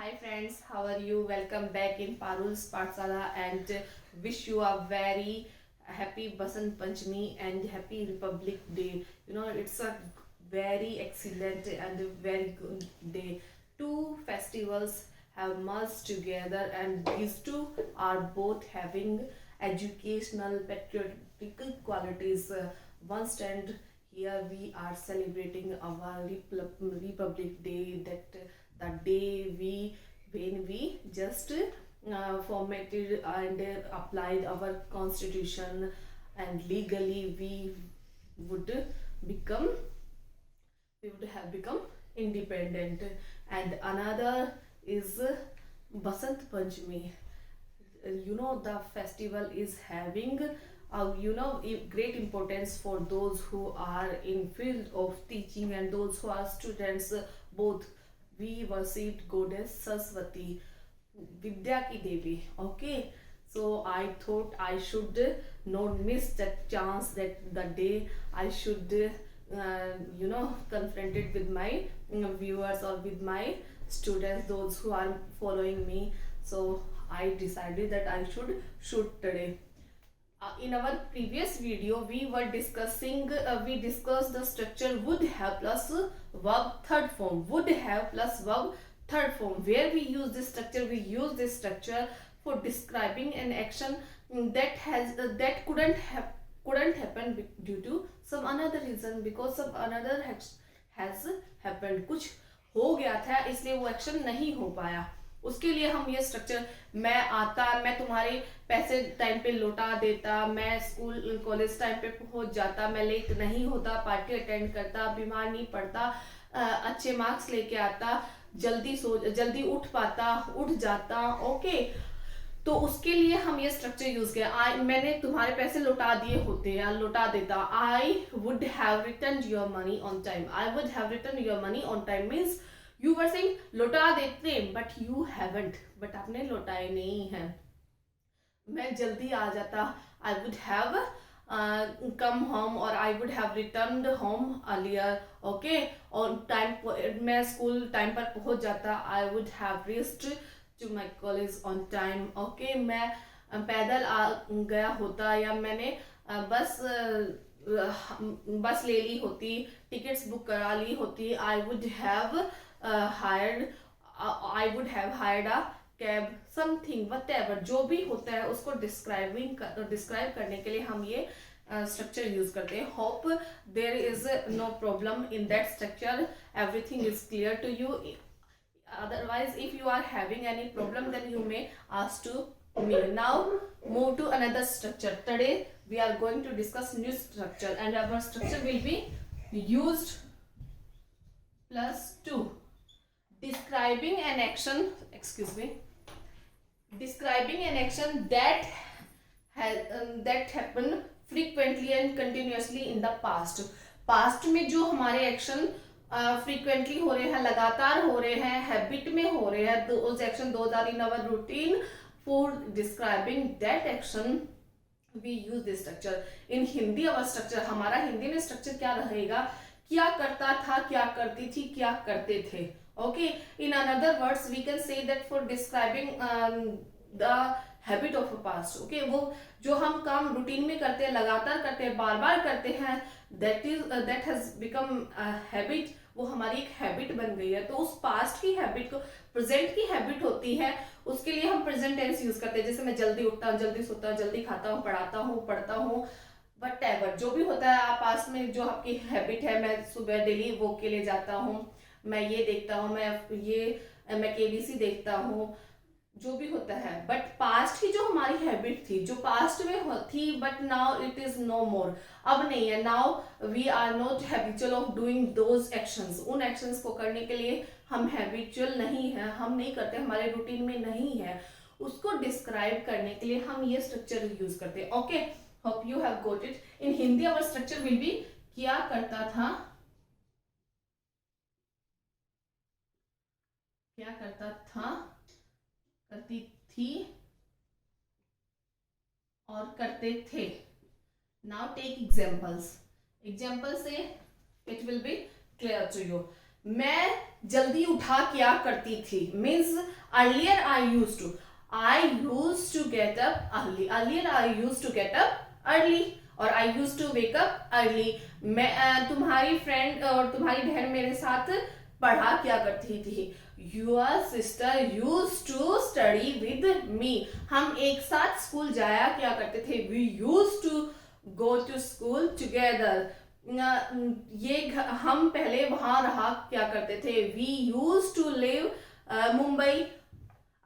Hi friends, how are you? Welcome back in Parul's Pathsala and wish you a very happy Basant Panchami and happy Republic Day. It's a very excellent and a very good day. Two festivals have merged together, and these two are both having educational patriotic qualities. One stand here we are celebrating our Republic Day, that the day when we just formatted and applied our constitution, and legally would become we would have become independent. And another is Basant Panchami. The festival is having great importance for those who are in field of teaching and those who are students. Both we worshipped goddess Saraswati, Vidya ki Devi. Okay, so I thought I should not miss that chance, that the day I should confronted with my viewers or with my students, those who are following me. So I decided that I should shoot today. In our previous video we discussed the structure would have plus verb third form, would have plus verb third form. Where we use this structure, we use this structure for describing an action that couldn't happen due to some another reason, because some another has happened. कुछ हो गया था इसलिए वो action नहीं हो पाया, उसके लिए हम ये स्ट्रक्चर, मैं तुम्हारे पैसे टाइम पे लौटा देता, मैं स्कूल कॉलेज टाइम पे पहुंच जाता, मैं लेट नहीं होता, पार्टी अटेंड करता, बीमार नहीं पड़ता, अच्छे मार्क्स लेके आता, जल्दी उठ पाता, उठ जाता। ओके, तो उसके लिए हम ये स्ट्रक्चर यूज किया। मैंने तुम्हारे पैसे लौटा दिए होते या लौटा देता। आई would have return your money on time. I would have return your money on time means you were saying लौटा देते बट यू हैवंट, बट आपने लौटाए नहीं है। मैं जल्दी आ जाता, I would have come home और I would have return home earlier. Okay, और टाइम मैं स्कूल टाइम पर पहुंच जाता, I would have reached to my college on time. Okay, मैं पैदल आ गया होता या मैंने बस ले ली होती, टिकट्स बुक करा ली होती। आई would have hired a cab, something whatever, जो भी होता है उसको डिस्क्राइब करने के लिए हम ये स्ट्रक्चर यूज करते हैं। Hope there is no problem in that structure, everything is clear to you. Otherwise, if you are having any problem, then you may ask to me. Now move to another structure. Today we are going to discuss new structure, and our structure will be used plus to, describing an action, describing an action that happened frequently and continuously in the past में जो हमारे action frequently हो रहे हैं, लगातार हो रहे हैं, हैबिट में हो रहे हैं, those action those are in our routine. For describing that action we use this structure. In Hindi our structure, हमारा हिंदी में स्ट्रक्चर क्या रहेगा, क्या करता था, क्या करती थी, क्या करते थे। Okay, in another words we can say that for describing the habit of a past. Okay, वो जो हम काम रूटीन में करते हैं, लगातार करते हैं, बार बार करते हैं, दैट हैज बिकम हैबिट, वो हमारी एक हैबिट बन गई है। तो उस पास्ट की हैबिट को प्रेजेंट की हैबिट होती है, उसके लिए हम प्रेजेंट टेंस यूज करते हैं। जैसे मैं जल्दी उठता हूँ, जल्दी सोता हूँ, जल्दी खाता हूँ, पढ़ता हूँ, वट एवर जो भी होता है। आप पास्ट में जो आपकी हैबिट है, मैं सुबह डेली वॉक के लिए जाता हूँ, मैं ये देखता हूँ, मैं केबीसी देखता हूँ, जो भी होता है। बट पास्ट की जो हमारी हैबिट थी, जो पास्ट में थी, but now it is no more, अब नहीं है। Now we are not habitual of doing those actions. उन एक्शंस को करने के लिए हम हैबिचुअल नहीं है, हम नहीं करते, हमारे रूटीन में नहीं है। उसको डिस्क्राइब करने के लिए हम ये स्ट्रक्चर यूज करते हैं। Okay, hope you have got it. In Hindi our structure will be क्या करता था, क्या करता था, करती थी और करते थे। नाउ टेक एग्जाम्पल्स से it will be clear to you. मैं जल्दी उठा क्या करती थी, means earlier I use to get up early, earlier I use to get up early, और I use to wake up early. मैं तुम्हारी फ्रेंड और तुम्हारी बहन मेरे साथ पढ़ा क्या करती थी, your sister use to study with me, हम एक साथ स्कूल जाया क्या करते थे, we use to go to school together. हम पहले वहां रहा क्या करते थे, we use to live Mumbai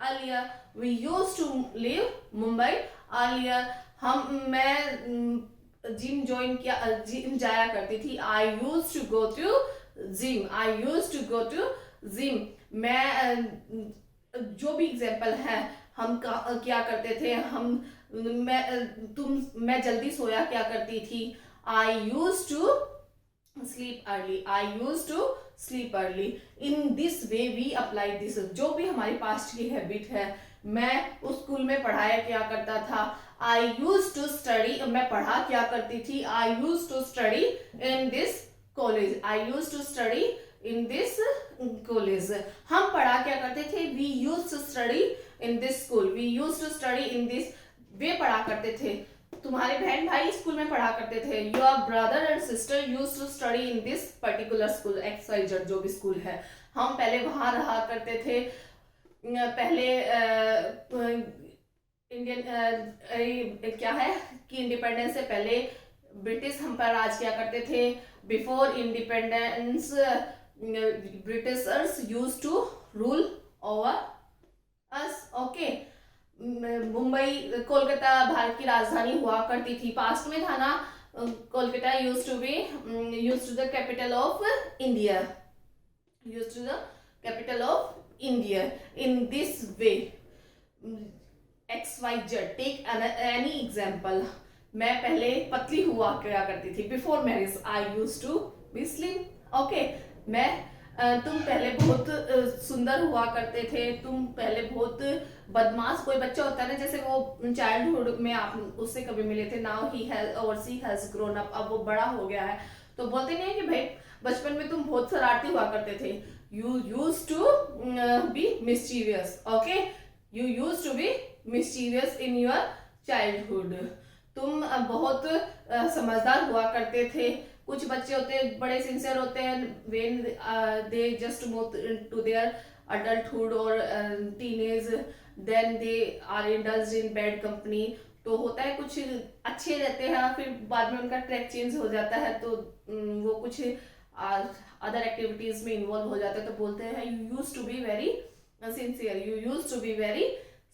earlier, we use to live Mumbai earlier. मैं जिम ज्वाइन किया, जिम जाया करती थी, I use to go to gym, I use to go to gym. मैं जो भी एग्जाम्पल है, हम क्या करते थे, मैं जल्दी सोया क्या करती थी, I use to sleep early, I use to sleep early. In this way we apply this, जो भी हमारी पास्ट की हैबिट है। मैं उस स्कूल में पढ़ाया क्या करता था, आई यूज टू स्टडी, मैं पढ़ा क्या करती थी, I use to study in this college, I use to study in this college. हम पढ़ा क्या करते थे, we use to study in this school, we use to study in this, वे पढ़ा करते थे। तुम्हारे बहन भाई स्कूल में पढ़ा करते थे, your brother and sister use to study in this particular school, XYZ जो भी स्कूल है, हम पहले वहां रहा करते थे। पहले इंडियन क्या है कि इंडिपेंडेंस से पहले ब्रिटिश हम पर राज किया करते थे। Before independence Britishers use to rule over us. Okay, Mumbai Kolkata Bharat की राजधानी हुआ करती थी, पास्ट में था ना। Kolkata use to the capital of India, use to the capital of India. In this way XYZ, take any example. मैं पहले पतली हुआ क्या करती थी, before marriage I use to be slim. Okay, तुम पहले बहुत सुंदर हुआ करते थे, तुम पहले बहुत बदमाश, कोई बच्चा होता है ना, जैसे वो चाइल्डहुड में आप उससे कभी मिले थे, नाउ ही हैज और शी हैज ग्रोन अप, अब वो बड़ा हो गया है, तो बोलते नहीं है कि भाई बचपन में तुम बहुत शरारती हुआ करते थे, you use to be mischievous. Okay, you use to be mischievous in your childhood. तुम बहुत समझदार हुआ करते थे। कुछ बच्चे होते हैं बड़े सिंसियर होते हैं, when they just move to their adulthood और teenage, then they are indulged in bad company. तो होता है कुछ अच्छे रहते हैं, फिर बाद में उनका ट्रैक चेंज हो जाता है, तो वो कुछ अदर एक्टिविटीज में इन्वॉल्व हो जाते हैं, तो बोलते हैं you use to be very sincere, you use to be very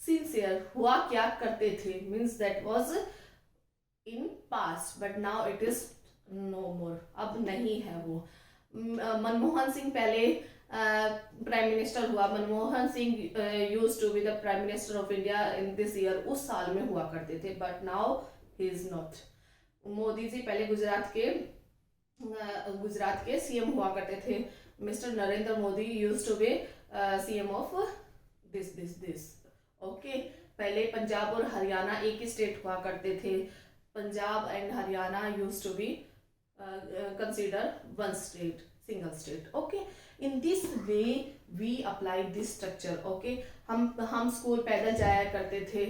sincere. हुआ क्या करते थे means that was in past, but now it is no more, अब नहीं है वो। मनमोहन सिंह पहले प्राइम मिनिस्टर हुआ, Manmohan Singh used to be the prime minister of India in this year, उस साल में हुआ करते थे, but now he is not. Modi ji पहले गुजरात के सीएम हुआ करते थे, mister Narendra Modi used to be CM of this. Okay, पहले पंजाब और हरियाणा एक ही स्टेट हुआ करते थे, Punjab and Haryana used to be consider one state, single state. Okay, in this way we apply this structure. Okay, हम स्कूल पैदल जाया करते थे,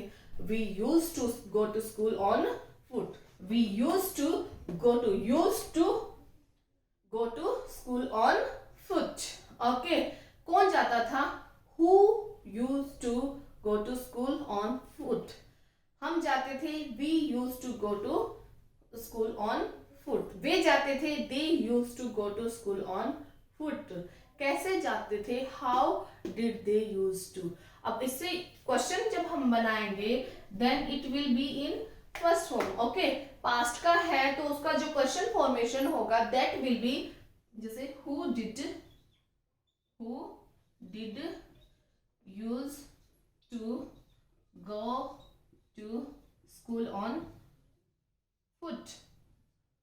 we used to go to school on foot, we used to go to school on foot. Okay, कौन जाता था, who used to go to school on foot, हम जाते थे, we used to go to school on foot, वे जाते थे, they use to go to school on foot. कैसे जाते थे, how did they use to. अब इससे क्वेश्चन जब हम बनाएंगे then it will be in first form. Okay, past का है तो उसका जो क्वेश्चन फॉर्मेशन होगा दैट विल बी जैसे who did use to go to school on foot,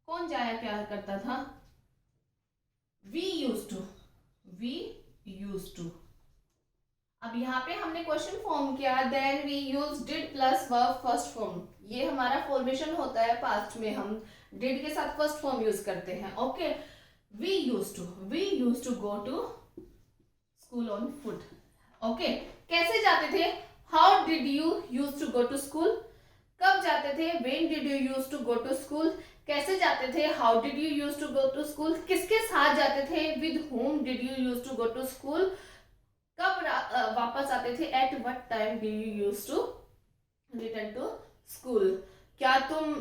कौन जाया क्या करता था, वी यूज टू। अब यहाँ पे हमने क्वेश्चन फॉर्म किया, then we use did plus verb first form, ये हमारा फॉर्मेशन होता है पास्ट में, हम डिड के साथ फर्स्ट फॉर्म यूज करते हैं। Okay, we use to go to school on foot. Okay, कैसे जाते थे? How did you use to go to school? कब जाते थे? When did you use to go to school? कैसे जाते थे? How did you use to go to school? किसके साथ जाते थे? With whom did you use to go to school? कब वापस आते थे? At what time did you use to return to school? क्या तुम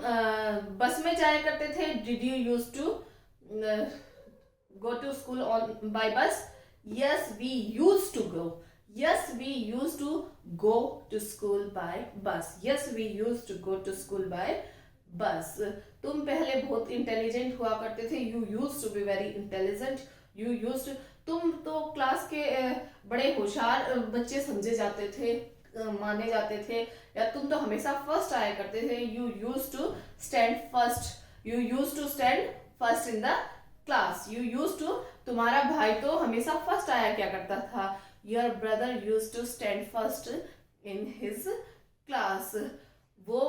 बस में जाया करते थे? Did you use to go to school on by bus? Yes, we used to go. Yes, we used to go to school by bus. Yes, we used to go to school by bus. तुम पहले बहुत intelligent हुआ करते थे. You used to be very intelligent. You used to, तुम तो class के बड़े होशियार बच्चे समझे जाते थे, माने जाते थे, या तुम तो हमेशा फर्स्ट आया करते थे. You used to stand first. You used to stand first in the class. You use to, तुम्हारा भाई तो हमेशा फर्स्ट आया क्या करता था? Your brother use to stand first in his class. वो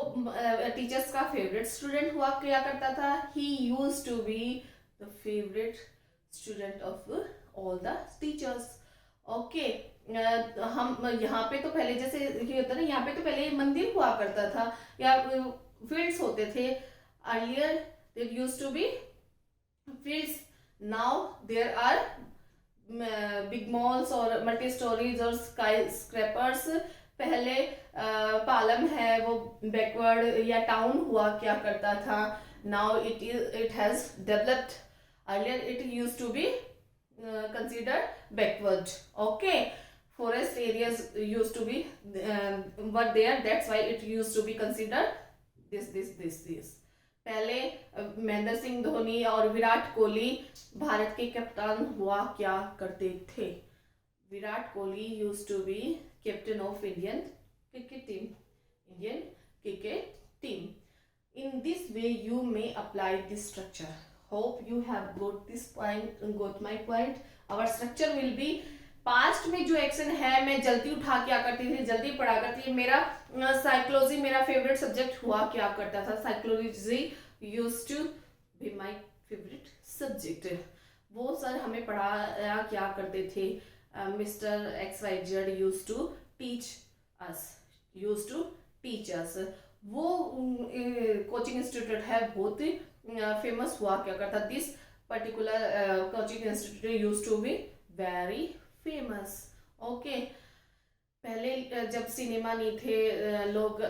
टीचर्स का फेवरेट स्टूडेंट हुआ क्या करता था? He use to be the favourite student of all the teachers. Okay, हम यहाँ पे तो पहले जैसे ये होता ना, यहाँ पे तो पहले मंदिर हुआ करता था या फील्ड्स होते थे. Earlier there use to be fields. Now there are big malls or multi stories or skyscrapers. पहले पालम है वो बैकवर्ड या टाउन हुआ क्या करता था. Now it has developed. Earlier it used to be considered backward. Okay, forest areas used to be were there, that's why it used to be considered this. पहले महेंद्र सिंह धोनी और विराट कोहली भारत के कप्तान हुआ क्या करते थे? Virat Kohli used to be captain of Indian cricket team. In this way you may apply this structure. Hope you have got my point. Our structure will be, past में जो एक्शन है, मैं जल्दी उठा क्या करती थी, जल्दी पढ़ा करती थी. मेरा साइकोलॉजी मेरा फेवरेट सब्जेक्ट हुआ क्या करता था. Psychology used to be my favourite subject. वो सर हमें पढ़ाया क्या करते थे? Mister XYZ used to teach us. वो कोचिंग इंस्टीट्यूट है, बहुत ही फेमस हुआ क्या करता. This particular coaching institute used to be very famous. Okay, पहले जब सिनेमा नहीं थे, लोग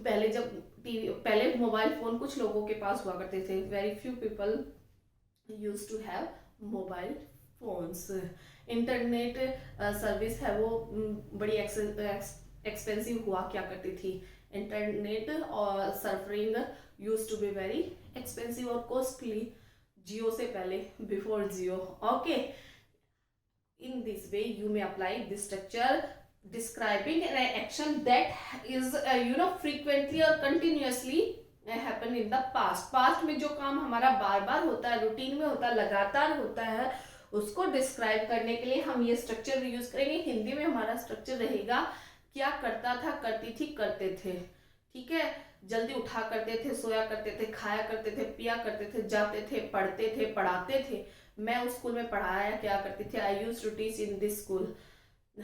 पहले मोबाइल फोन कुछ लोगों के पास हुआ करते थे. Very few people use to have mobile phones. Internet service है वो बड़ी एक्सपेंसिव हुआ क्या करती थी. इंटरनेट और surfing use to be very expensive और कॉस्टली. जियो से पहले, before Jio. Okay, in this way you may apply this structure describing an action that is frequently or continuously happen in the past में जो काम हमारा बार बार होता है, रूटीन में होता है, लगातार होता है, उसको डिस्क्राइब करने के लिए हम ये स्ट्रक्चर यूज करेंगे. हिंदी में हमारा स्ट्रक्चर रहेगा क्या करता था, करती थी, करते थे. ठीक है, जल्दी उठा करते थे, सोया करते थे, खाया करते थे, पिया करते थे, जाते थे, पढ़ते थे, पढ़ाते थे. मैं उस स्कूल में पढ़ाया क्या करती थी? I use to teach in this school.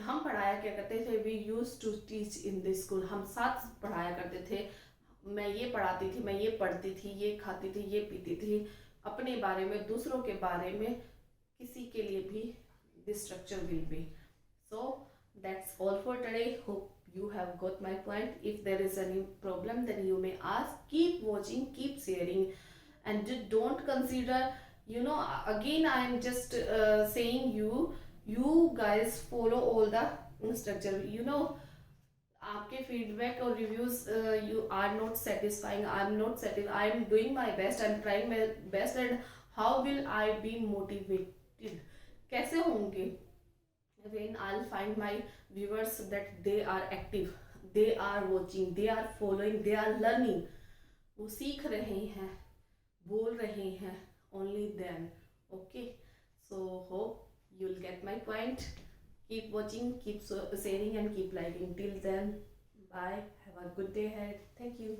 हम पढ़ाया क्या करते थे? We use to teach in this school. हम साथ पढ़ाया करते थे. मैं ये पढ़ाती थी, मैं ये पढ़ती थी, ये खाती थी, ये पीती थी. अपने बारे में, दूसरों के बारे में, किसी के लिए भी this structure will B. So that's all for today. Hope you have got my point. If there is any problem then you may ask. Keep watching, keep sharing, and don't consider, again I am just saying you guys follow all the structure. आपके feedback और reviews you are not satisfying. I am not satisfied. I am doing my best. I am trying my best. And how will I be motivated? कैसे होंगे? When I'll find my viewers that they are active, they are watching, they are following, they are learning. वो सीख रहे हैं, बोल रहे हैं. Only then. Okay, so hope you'll get my point. Keep watching, keep sharing, and keep liking. Till then, bye. Have a good day ahead. Thank you.